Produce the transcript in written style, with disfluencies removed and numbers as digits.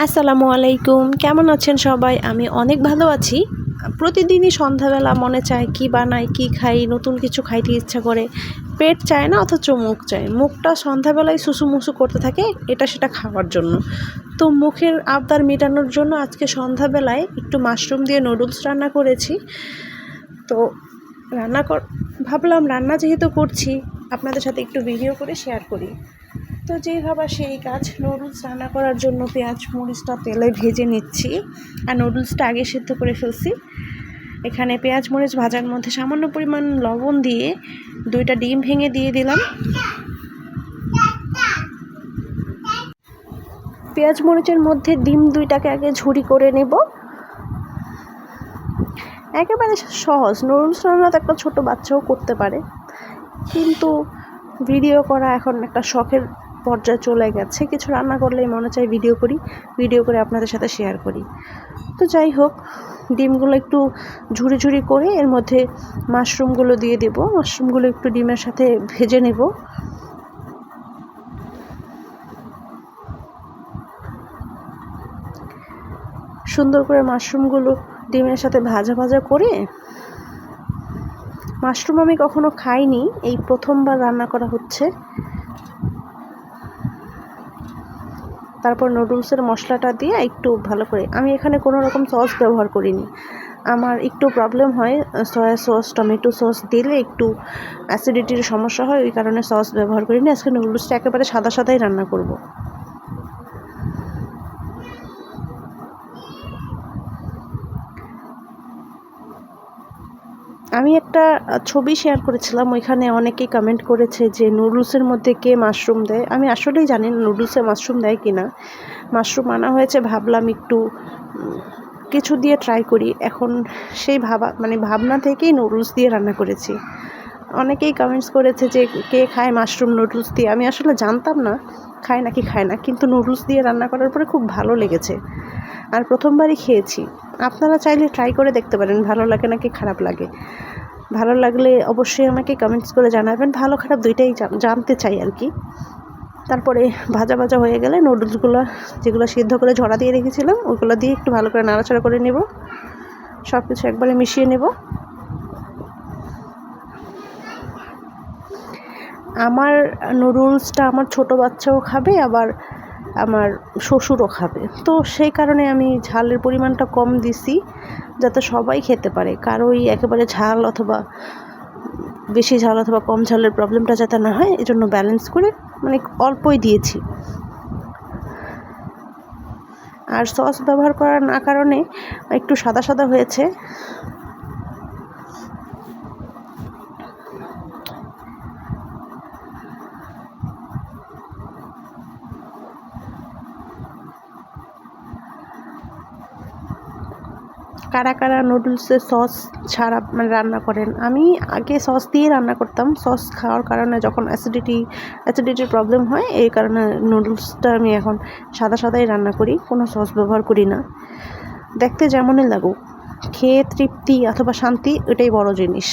আসসালামু আলাইকুম, কেমন আছেন সবাই? আমি অনেক ভালো আছি। প্রতিদিনই সন্ধ্যাবেলা মনে চায় কি বানাই, কি খাই, নতুন কিছু খাইতে ইচ্ছা করে। পেট চায় না, অথচ মুখ চায়। মুখটা সন্ধ্যাবেলায় সুসুমুসু করতে থাকে এটা সেটা খাওয়ার জন্য। তো মুখের আবদার মেটানোর জন্য আজকে সন্ধ্যাবেলায় একটু মাশরুম দিয়ে নুডলস রান্না করেছি। তো ভাবলাম রান্না যেহেতু করছি, আপনাদের সাথে একটু ভিডিও করে শেয়ার করি। তো যেই ভাবা সেই কাজ। নুডলস রান্না করার জন্য পেঁয়াজ মরিচটা তেলে ভেজে নিচ্ছি, আর নুডলসটা আগে সিদ্ধ করে ফেলছি। এখানে পেঁয়াজ মরিচ ভাজার মধ্যে সামান্য পরিমাণ লবণ দিয়ে 2টা ডিম ভেঙে দিয়ে দিলাম। পেঁয়াজ মরিচের মধ্যে ডিম 2টাকে আগে ঝুরি করে নেব। একেবারে সহজ, নুডলস রান্না তো একটা ছোটো বাচ্চাও করতে পারে, কিন্তু ভিডিও করা এখন একটা শখের পর্যায়ে চলে গেছে। কিছু রান্না করলেই মনে চায় ভিডিও করে আপনাদের সাথে শেয়ার করি। তো যাই হোক, ডিমগুলো একটু ঝুরি ঝুরি করে এর মধ্যে মাশরুমগুলো দিয়ে দেব। মাশরুমগুলো একটু ডিমের সাথে ভেজে নেব। সুন্দর করে মাশরুমগুলো ডিমের সাথে ভাজা ভাজা করে, মাশরুম আমি কখনো খাইনি, এই প্রথমবার রান্না করা হচ্ছে। তারপর নুডলসের মশলাটা দিয়ে একটু ভালো করে, আমি এখানে কোনো রকম সস ব্যবহার করিনি। আমার একটু প্রবলেম হয়, সয়া সস টমেটো সস দিলে একটু অ্যাসিডিটির সমস্যা হয়, ওই কারণে সস ব্যবহার করিনি। আজকে নুডলসটা একেবারে সাদা সাদাই রান্না করব। আমি একটা ছবি শেয়ার করেছিলাম, ওইখানে অনেকেই কমেন্ট করেছে যে নুডলসের মধ্যে কে মাশরুম দেয়। আমি আসলেই জানি না নুডলসে মাশরুম দেয় কি না। মাশরুম আনা হয়েছে, ভাবলাম একটু কিছু দিয়ে ট্রাই করি। এখন সেই ভাবনা থেকেই নুডলস দিয়ে রান্না করেছি। অনেকেই কমেন্টস করেছে যে কে খায় মাশরুম নুডলস দিয়ে। আমি আসলে জানতাম না খায় নাকি খায় না, কিন্তু নুডলস দিয়ে রান্না করার পরে খুব ভালো লেগেছে, আর প্রথমবারই খেয়েছি। আপনারা চাইলে ট্রাই করে দেখতে পারেন, ভালো লাগে নাকি খারাপ লাগে। ভালো লাগলে অবশ্যই আমাকে কমেন্টস করে জানাবেন, ভালো খারাপ দুইটাই জানতে চাই আর কি। তারপরে ভাজা ভাজা হয়ে গেলে নুডলসগুলো যেগুলো সিদ্ধ করে ঝরা দিয়ে রেখেছিলাম ওগুলো দিয়ে একটু ভালো করে নাড়াচাড়া করে নেব, সব কিছু একবারে মিশিয়ে নেব। আমার নুডলসটা আমার ছোটো বাচ্চাও খাবে, আবার আমার শ্বশুরও খাবে। তো সেই কারণে আমি ঝালের পরিমাণটা কম দিছি, যাতে সবাই খেতে পারে। কারোই একেবারে ঝাল অথবা বেশি ঝাল অথবা কম ঝালের প্রবলেমটা যাতে না হয়, এজন্য ব্যালেন্স করে অল্পই দিয়েছি। আর সস ব্যবহার করার না কারণে একটু সাদা সাদা হয়েছে। কারা কারা নুডলসে সস ছাড়া রান্না করেন? আমি আগে সস দিয়ে রান্না করতাম। সস খাওয়ার কারণে যখন অ্যাসিডিটির প্রবলেম হয়, এই কারণে নুডলসটা আমি এখন সাদা সাদাই রান্না করি, কোনো সস ব্যবহার করি না। দেখতে যেমনই লাগুক, খেয়ে তৃপ্তি অথবা শান্তি, এটাই বড় জিনিস।